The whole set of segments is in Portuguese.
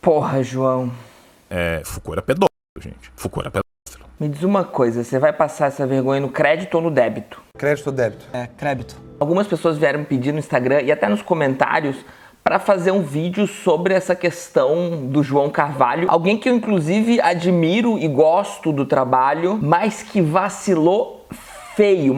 Porra, João. Foucault era pedófilo, gente. Foucault era pedófilo. Me diz uma coisa, você vai passar essa vergonha no crédito ou no débito? Crédito ou débito? Crédito. Algumas pessoas vieram me pedir no Instagram e até nos comentários para fazer um vídeo sobre essa questão do João Carvalho. Alguém que eu inclusive admiro e gosto do trabalho, mas que vacilou feio.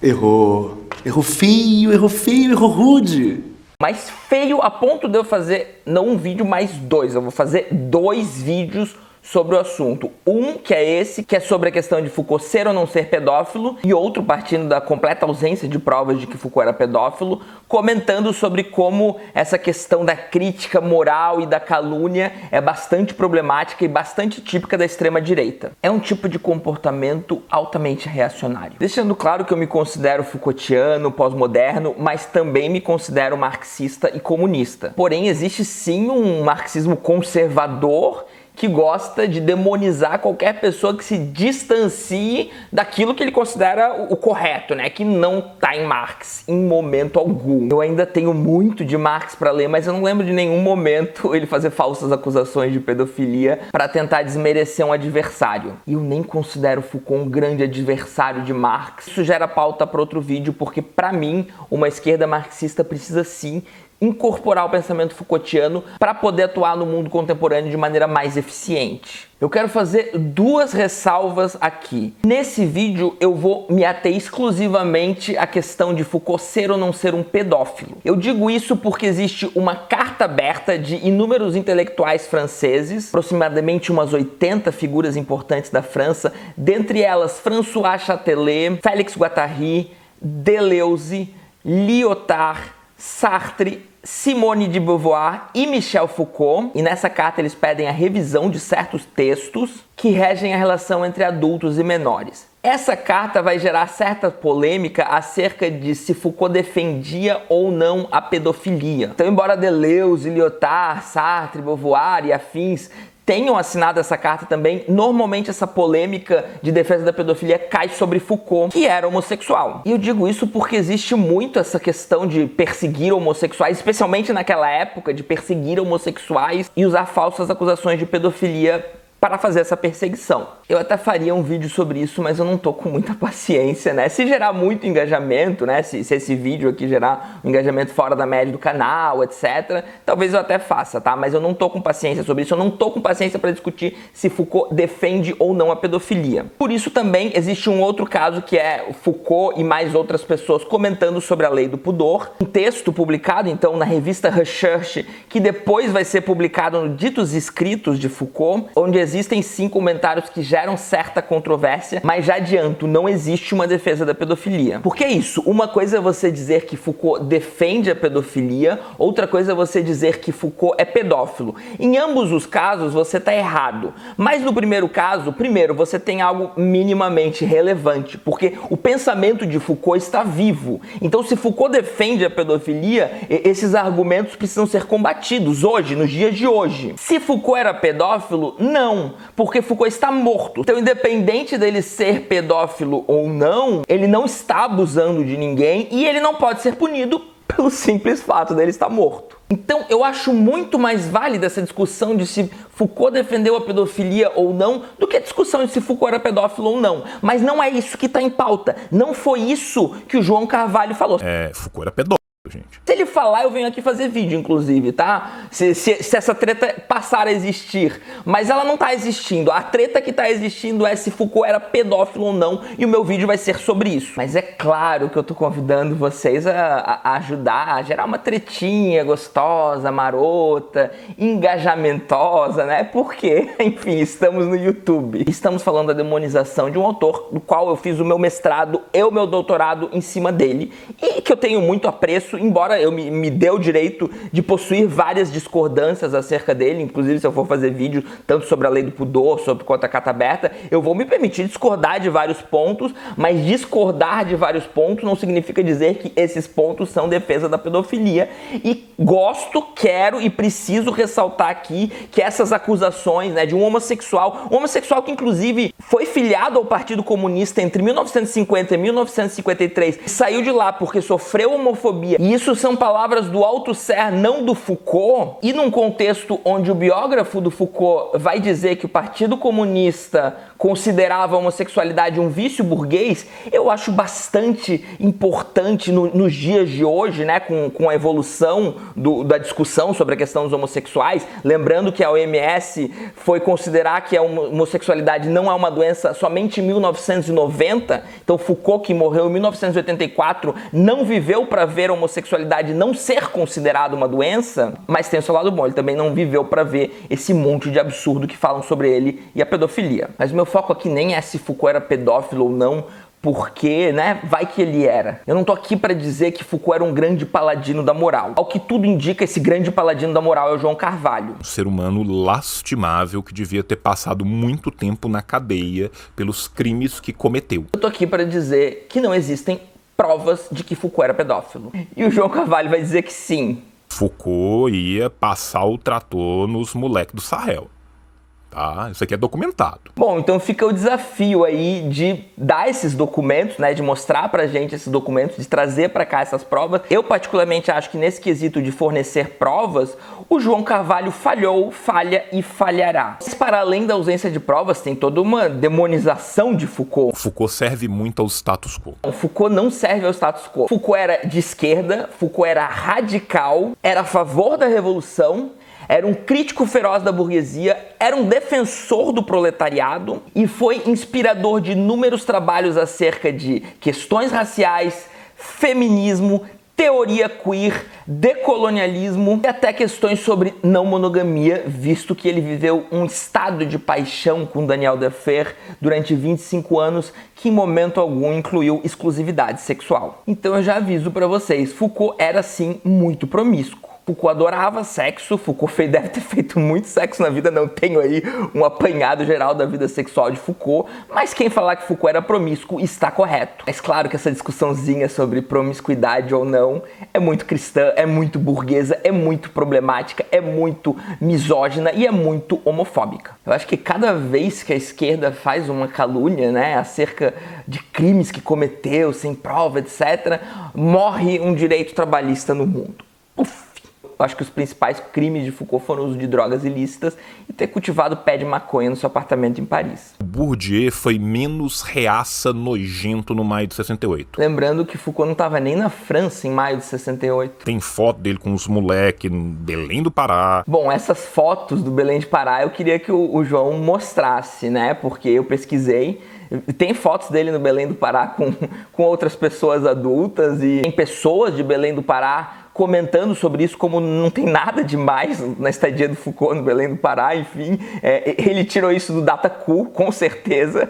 Errou feio, errou rude. Mas feio a ponto de eu fazer não um vídeo, mas dois. Eu vou fazer 2 vídeos sobre o assunto. Um, que é esse, que é sobre a questão de Foucault ser ou não ser pedófilo, e outro partindo da completa ausência de provas de que Foucault era pedófilo, comentando sobre como essa questão da crítica moral e da calúnia é bastante problemática e bastante típica da extrema-direita. É um tipo de comportamento altamente reacionário. Deixando claro que eu me considero Foucaultiano, pós-moderno, mas também me considero marxista e comunista. Porém, existe sim um marxismo conservador que gosta de demonizar qualquer pessoa que se distancie daquilo que ele considera o correto, né? Que não tá em Marx em momento algum. Eu ainda tenho muito de Marx para ler, mas eu não lembro de nenhum momento ele fazer falsas acusações de pedofilia para tentar desmerecer um adversário. E eu nem considero Foucault um grande adversário de Marx. Isso gera pauta para outro vídeo, porque para mim uma esquerda marxista precisa sim incorporar o pensamento Foucaultiano para poder atuar no mundo contemporâneo de maneira mais eficiente. Eu quero fazer 2 ressalvas aqui. Nesse vídeo eu vou me ater exclusivamente à questão de Foucault ser ou não ser um pedófilo. Eu digo isso porque existe uma carta aberta de inúmeros intelectuais franceses, aproximadamente umas 80 figuras importantes da França, dentre elas François Châtelet, Félix Guattari, Deleuze, Lyotard, Sartre, Simone de Beauvoir e Michel Foucault, e nessa carta eles pedem a revisão de certos textos que regem a relação entre adultos e menores. Essa carta vai gerar certa polêmica acerca de se Foucault defendia ou não a pedofilia. Então, embora Deleuze, Lyotard, Sartre, Beauvoir e afins tenham assinado essa carta também, normalmente essa polêmica de defesa da pedofilia cai sobre Foucault, que era homossexual. E eu digo isso porque existe muito essa questão de perseguir homossexuais, especialmente naquela época, de perseguir homossexuais e usar falsas acusações de pedofilia para fazer essa perseguição. Eu até faria um vídeo sobre isso, mas eu não tô com muita paciência, né? Se gerar muito engajamento, né? Se esse vídeo aqui gerar um engajamento fora da média do canal, etc., talvez eu até faça, tá? Mas eu não tô com paciência sobre isso, eu não tô com paciência para discutir se Foucault defende ou não a pedofilia. Por isso também existe um outro caso que é Foucault e mais outras pessoas comentando sobre a lei do pudor. Um texto publicado, então, na revista Recherche, que depois vai ser publicado no Ditos Escritos de Foucault, onde existem sim comentários que geram certa controvérsia, mas já adianto, não existe uma defesa da pedofilia. Porque é isso, uma coisa é você dizer que Foucault defende a pedofilia, outra coisa é você dizer que Foucault é pedófilo. Em ambos os casos você está errado, mas no primeiro caso, primeiro, você tem algo minimamente relevante, porque o pensamento de Foucault está vivo. Então se Foucault defende a pedofilia, esses argumentos precisam ser combatidos hoje, nos dias de hoje. Se Foucault era pedófilo, não, porque Foucault está morto. Então, independente dele ser pedófilo ou não, ele não está abusando de ninguém e ele não pode ser punido pelo simples fato dele estar morto. Então, eu acho muito mais válida essa discussão de se Foucault defendeu a pedofilia ou não, do que a discussão de se Foucault era pedófilo ou não. Mas não é isso que está em pauta. Não foi isso que o João Carvalho falou. Foucault era pedófilo, gente. Se ele falar, eu venho aqui fazer vídeo, inclusive, tá? Se essa treta passar a existir. Mas ela não tá existindo. A treta que tá existindo é se Foucault era pedófilo ou não, e o meu vídeo vai ser sobre isso. Mas é claro que eu tô convidando vocês a ajudar a gerar uma tretinha gostosa, marota, engajamentosa, né? Porque, enfim, estamos no YouTube. Estamos falando da demonização de um autor do qual eu fiz o meu mestrado e o meu doutorado em cima dele, e que eu tenho muito apreço, embora eu me dê o direito de possuir várias discordâncias acerca dele. Inclusive, se eu for fazer vídeo tanto sobre a lei do pudor, sobre quanto a carta aberta, eu vou me permitir discordar de vários pontos, mas discordar de vários pontos não significa dizer que esses pontos são defesa da pedofilia. E gosto, quero e preciso ressaltar aqui que essas acusações, né, de um homossexual que inclusive foi filiado ao Partido Comunista entre 1950 e 1953, saiu de lá porque sofreu homofobia E isso são palavras do Althusser, não do Foucault, e num contexto onde o biógrafo do Foucault vai dizer que o Partido Comunista considerava a homossexualidade um vício burguês, eu acho bastante importante nos dias de hoje, né, com a evolução da discussão sobre a questão dos homossexuais, lembrando que a OMS foi considerar que a homossexualidade não é uma doença somente em 1990, então Foucault, que morreu em 1984, não viveu para ver a homossexualidade não ser considerada uma doença, mas tem o seu lado bom, ele também não viveu para ver esse monte de absurdo que falam sobre ele e a pedofilia. Mas o meu foco aqui nem é se Foucault era pedófilo ou não, porque, né, vai que ele era. Eu não tô aqui para dizer que Foucault era um grande paladino da moral. Ao que tudo indica, esse grande paladino da moral é o João Carvalho. Um ser humano lastimável que devia ter passado muito tempo na cadeia pelos crimes que cometeu. Eu tô aqui para dizer que não existem provas de que Foucault era pedófilo. E o João Carvalho vai dizer que sim. Foucault ia passar o trator nos moleques do Sahel. Tá? Isso aqui é documentado. Bom, então fica o desafio aí de dar esses documentos, né, de mostrar pra gente esses documentos, de trazer pra cá essas provas. Eu particularmente acho que nesse quesito de fornecer provas, o João Carvalho falhou, falha e falhará. Mas para além da ausência de provas, tem toda uma demonização de Foucault. Foucault serve muito ao status quo. Foucault não serve ao status quo. Foucault era de esquerda, Foucault era radical, era a favor da revolução, era um crítico feroz da burguesia, era um defensor do proletariado e foi inspirador de inúmeros trabalhos acerca de questões raciais, feminismo, teoria queer, decolonialismo e até questões sobre não monogamia, visto que ele viveu um estado de paixão com Daniel Defer durante 25 anos, que em momento algum incluiu exclusividade sexual. Então eu já aviso para vocês, Foucault era sim muito promíscuo. Foucault adorava sexo, Foucault deve ter feito muito sexo na vida, não tenho aí um apanhado geral da vida sexual de Foucault, mas quem falar que Foucault era promíscuo está correto. Mas claro que essa discussãozinha sobre promiscuidade ou não é muito cristã, é muito burguesa, é muito problemática, é muito misógina e é muito homofóbica. Eu acho que cada vez que a esquerda faz uma calúnia, né, acerca de crimes que cometeu, sem prova, etc., morre um direito trabalhista no mundo. Uf. Eu acho que os principais crimes de Foucault foram o uso de drogas ilícitas e ter cultivado pé de maconha no seu apartamento em Paris. Bourdieu foi menos reaça nojento no maio de 68. Lembrando que Foucault não estava nem na França em maio de 68. Tem foto dele com os moleques em Belém do Pará. Bom, essas fotos do Belém de Pará eu queria que o João mostrasse, né? Porque eu pesquisei. Tem fotos dele no Belém do Pará com outras pessoas adultas e tem pessoas de Belém do Pará comentando sobre isso como não tem nada demais na estadia do Foucault no Belém do Pará, enfim. Ele tirou isso do Dataku, com certeza.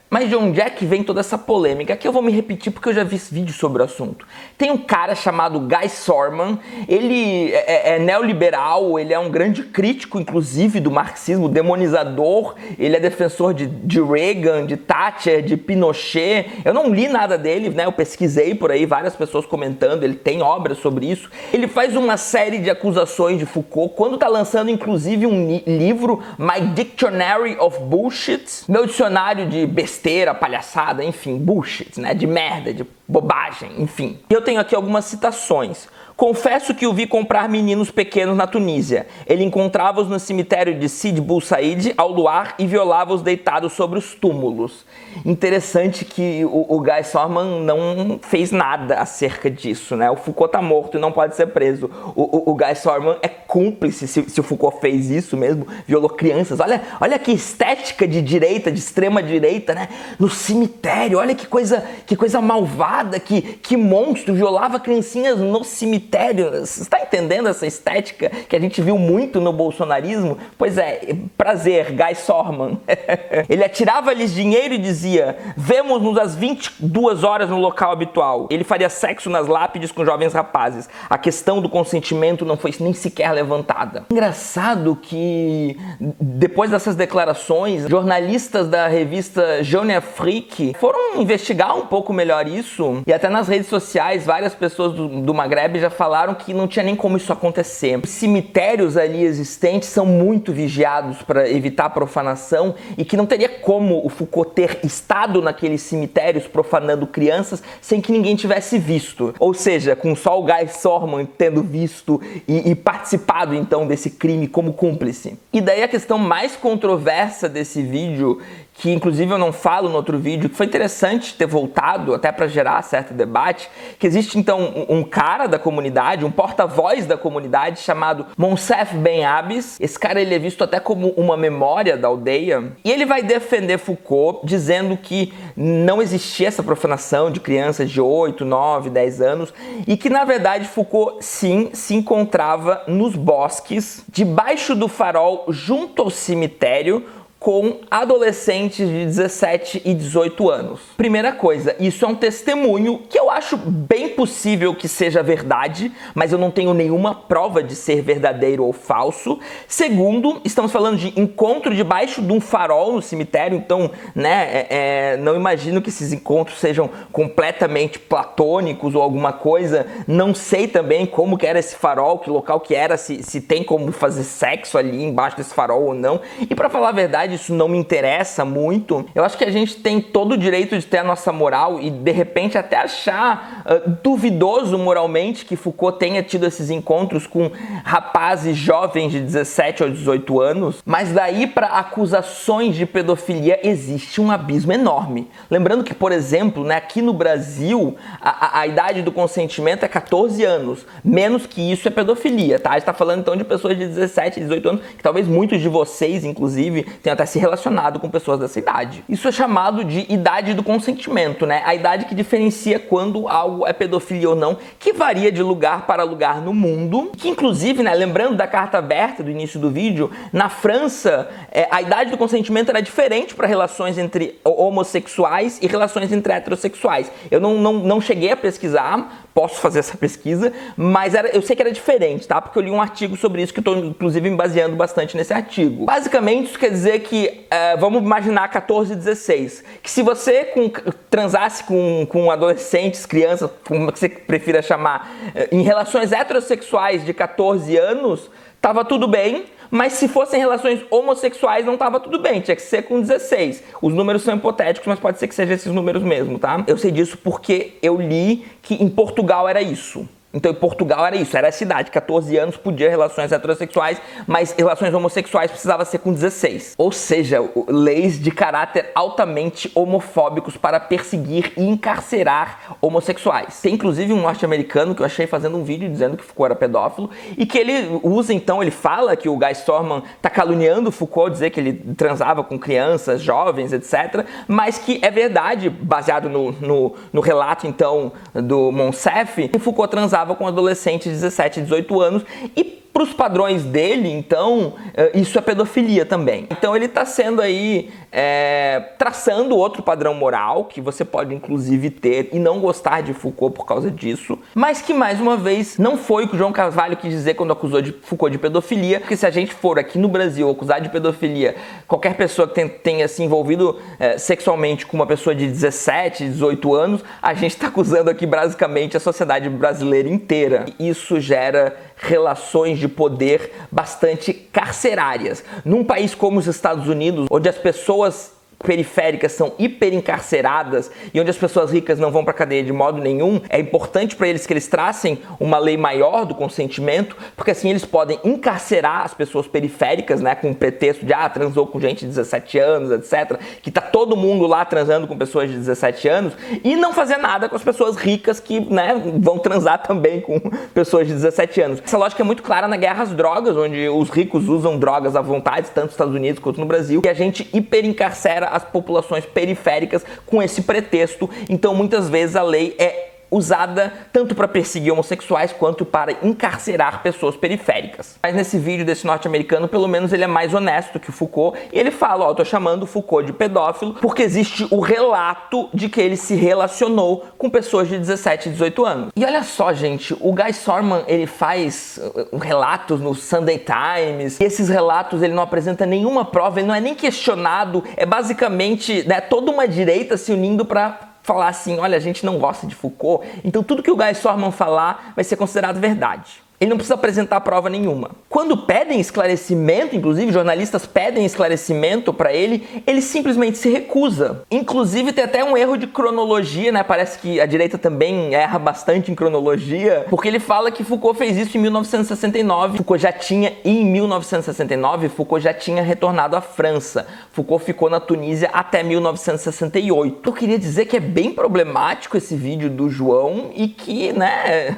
Mas de onde é que vem toda essa polêmica? Aqui eu vou me repetir porque eu já vi vídeo sobre o assunto. Tem um cara chamado Guy Sorman, ele é neoliberal, ele é um grande crítico, inclusive, do marxismo, demonizador, ele é defensor de Reagan, de Thatcher, de Pinochet. Eu não li nada dele, né? Eu pesquisei por aí, várias pessoas comentando, ele tem obras sobre isso. Ele faz uma série de acusações de Foucault, quando tá lançando, inclusive, um livro, My Dictionary of Bullshit, meu dicionário de besteira, palhaçada, enfim, bullshit, né, de merda, de bobagem, enfim. Eu tenho aqui algumas citações. Confesso que o vi comprar meninos pequenos na Tunísia. Ele encontrava-os no cemitério de Sidi Bou Said ao luar e violava-os deitados sobre os túmulos. Interessante que o Guy Sorman não fez nada acerca disso, né? O Foucault tá morto e não pode ser preso. O Guy Sorman é cúmplice se o Foucault fez isso mesmo, violou crianças. Olha que estética de direita, de extrema direita, né? No cemitério, olha que coisa malvada, que monstro, violava criancinhas no cemitério. Você está entendendo essa estética que a gente viu muito no bolsonarismo? Pois é, prazer, Guy Sorman. Ele atirava-lhes dinheiro e dizia: vemos-nos às 22 horas no local habitual. Ele faria sexo nas lápides com jovens rapazes. A questão do consentimento não foi nem sequer levantada. Engraçado que depois dessas declarações, jornalistas da revista Jeune Afrique foram foram investigar um pouco melhor isso, e até nas redes sociais várias pessoas do Maghreb já falaram que não tinha nem como isso acontecer. Os cemitérios ali existentes são muito vigiados para evitar profanação, e que não teria como o Foucault ter estado naqueles cemitérios profanando crianças sem que ninguém tivesse visto. Ou seja, com só o Guy Sorman tendo visto e participado então desse crime como cúmplice. E daí a questão mais controversa desse vídeo, que inclusive eu não falo no outro vídeo, que foi interessante ter voltado até para gerar certo debate, que existe então um cara da comunidade, um porta-voz da comunidade chamado Monsef Ben Abbes. Esse cara ele é visto até como uma memória da aldeia, e ele vai defender Foucault dizendo que não existia essa profanação de crianças de 8, 9, 10 anos, e que na verdade Foucault sim se encontrava nos bosques, debaixo do farol, junto ao cemitério, com adolescentes de 17 e 18 anos. Primeira coisa, isso é um testemunho que eu acho bem possível que seja verdade, mas eu não tenho nenhuma prova de ser verdadeiro ou falso. Segundo, estamos falando de encontro debaixo de um farol no cemitério, então, não imagino que esses encontros sejam completamente platônicos ou alguma coisa. Não sei também como que era esse farol, que local que era, se tem como fazer sexo ali embaixo desse farol ou não. E pra falar a verdade, isso não me interessa muito. Eu acho que a gente tem todo o direito de ter a nossa moral e de repente até achar duvidoso moralmente que Foucault tenha tido esses encontros com rapazes jovens de 17 ou 18 anos, mas daí para acusações de pedofilia existe um abismo enorme. Lembrando que, por exemplo, aqui no Brasil a idade do consentimento é 14 anos, menos que isso é pedofilia, tá? A gente tá falando então de pessoas de 17, 18 anos, que talvez muitos de vocês, inclusive, tenham até se relacionado com pessoas dessa idade. Isso é chamado de idade do consentimento, A idade que diferencia quando algo é pedofilia ou não, que varia de lugar para lugar no mundo, que inclusive, lembrando da carta aberta do início do vídeo, na França, a idade do consentimento era diferente para relações entre homossexuais e relações entre heterossexuais. Eu não cheguei a pesquisar, posso fazer essa pesquisa, mas eu sei que era diferente, tá? Porque eu li um artigo sobre isso que estou, inclusive, me baseando bastante nesse artigo. Basicamente, isso quer dizer que, vamos imaginar 14 e 16, que se você transasse com adolescentes, crianças, como que você prefira chamar, em relações heterossexuais de 14 anos, tava tudo bem, mas se fossem relações homossexuais não tava tudo bem, tinha que ser com 16. Os números são hipotéticos, mas pode ser que sejam esses números mesmo, tá? Eu sei disso porque eu li que em Portugal era isso. Então, em Portugal era isso, era essa idade, 14 anos podia relações heterossexuais, mas relações homossexuais precisava ser com 16. Ou seja, leis de caráter altamente homofóbicos para perseguir e encarcerar homossexuais. Tem inclusive um norte-americano que eu achei fazendo um vídeo dizendo que Foucault era pedófilo, e que ele usa então, ele fala que o Guy Sorman tá caluniando Foucault, dizer que ele transava com crianças, jovens, etc. Mas que é verdade, baseado no relato então do Monsef, que Foucault transava com adolescentes de 17 e 18 anos, e para os padrões dele, então, isso é pedofilia também. Então ele está sendo aí, traçando outro padrão moral, que você pode inclusive ter e não gostar de Foucault por causa disso, mas que, mais uma vez, não foi o que o João Carvalho quis dizer quando acusou de Foucault de pedofilia, porque se a gente for aqui no Brasil acusar de pedofilia qualquer pessoa que tenha se envolvido sexualmente com uma pessoa de 17, 18 anos, a gente está acusando aqui basicamente a sociedade brasileira inteira. E isso gera relações de poder bastante carcerárias. Num país como os Estados Unidos, onde as pessoas periféricas são hiperencarceradas e onde as pessoas ricas não vão para cadeia de modo nenhum, é importante para eles que eles tracem uma lei maior do consentimento, porque assim eles podem encarcerar as pessoas periféricas, com o pretexto de transou com gente de 17 anos, etc, que tá todo mundo lá transando com pessoas de 17 anos, e não fazer nada com as pessoas ricas que, vão transar também com pessoas de 17 anos. Essa lógica é muito clara na guerra às drogas, onde os ricos usam drogas à vontade, tanto nos Estados Unidos quanto no Brasil, e a gente hiperencarcera as populações periféricas com esse pretexto. Então muitas vezes a lei é usada tanto para perseguir homossexuais quanto para encarcerar pessoas periféricas. Mas nesse vídeo desse norte-americano, pelo menos ele é mais honesto que o Foucault, e ele fala, ó, eu tô chamando o Foucault de pedófilo porque existe o relato de que ele se relacionou com pessoas de 17 e 18 anos. E olha só, gente, o Guy Sorman, ele faz relatos no Sunday Times, e esses relatos ele não apresenta nenhuma prova, ele não é nem questionado, é basicamente, né, toda uma direita se unindo para falar assim, olha, a gente não gosta de Foucault, então tudo que o Guy Sorman falar vai ser considerado verdade. Ele não precisa apresentar prova nenhuma. Quando pedem esclarecimento, inclusive jornalistas pedem esclarecimento para ele, ele simplesmente se recusa. Inclusive tem até um erro de cronologia, né? Parece que a direita também erra bastante em cronologia, porque ele fala que Foucault fez isso em 1969. Foucault já tinha, em 1969, Foucault já tinha retornado à França. Foucault ficou na Tunísia até 1968. Eu queria dizer que é bem problemático esse vídeo do João e que, né,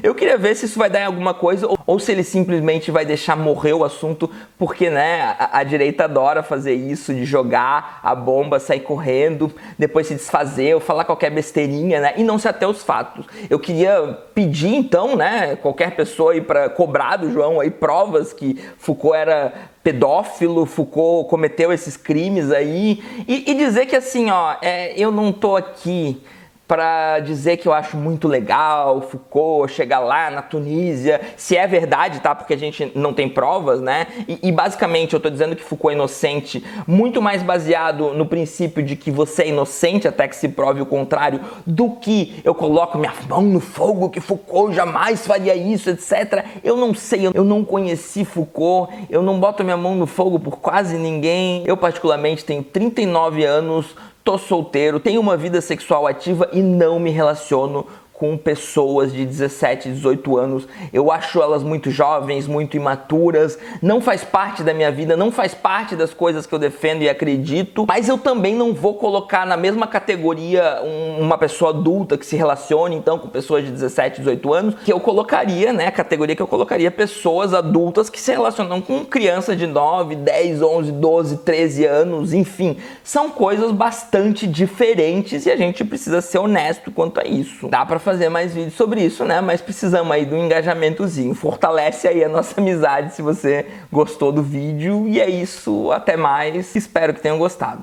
eu queria ver se isso vai dar em alguma coisa, ou se ele simplesmente vai deixar morrer o assunto, porque, né, a direita adora fazer isso, de jogar a bomba, sair correndo, depois se desfazer, ou falar qualquer besteirinha, né, e não se ater aos fatos. Eu queria pedir, então, né, qualquer pessoa aí para cobrar do João aí provas que Foucault era pedófilo, Foucault cometeu esses crimes aí, e dizer que assim, ó, eu não tô aqui para dizer que eu acho muito legal Foucault chegar lá na Tunísia, se é verdade, tá? Porque a gente não tem provas, né? E basicamente eu tô dizendo que Foucault é inocente, muito mais baseado no princípio de que você é inocente até que se prove o contrário, do que eu coloco minha mão no fogo, que Foucault jamais faria isso, etc. Eu não sei, eu não conheci Foucault, eu não boto minha mão no fogo por quase ninguém. Eu particularmente tenho 39 anos, tô solteiro, tenho uma vida sexual ativa e não me relaciono com pessoas de 17, 18 anos. Eu acho elas muito jovens, muito imaturas, não faz parte da minha vida, não faz parte das coisas que eu defendo e acredito, mas eu também não vou colocar na mesma categoria uma pessoa adulta que se relacione então com pessoas de 17, 18 anos, que eu colocaria, né, a categoria que eu colocaria pessoas adultas que se relacionam com crianças de 9, 10, 11, 12, 13 anos, enfim, são coisas bastante diferentes e a gente precisa ser honesto quanto a isso. Dá pra fazer mais vídeos sobre isso, né? Mas precisamos aí do engajamentozinho. Fortalece aí a nossa amizade se você gostou do vídeo. E é isso, até mais. Espero que tenham gostado.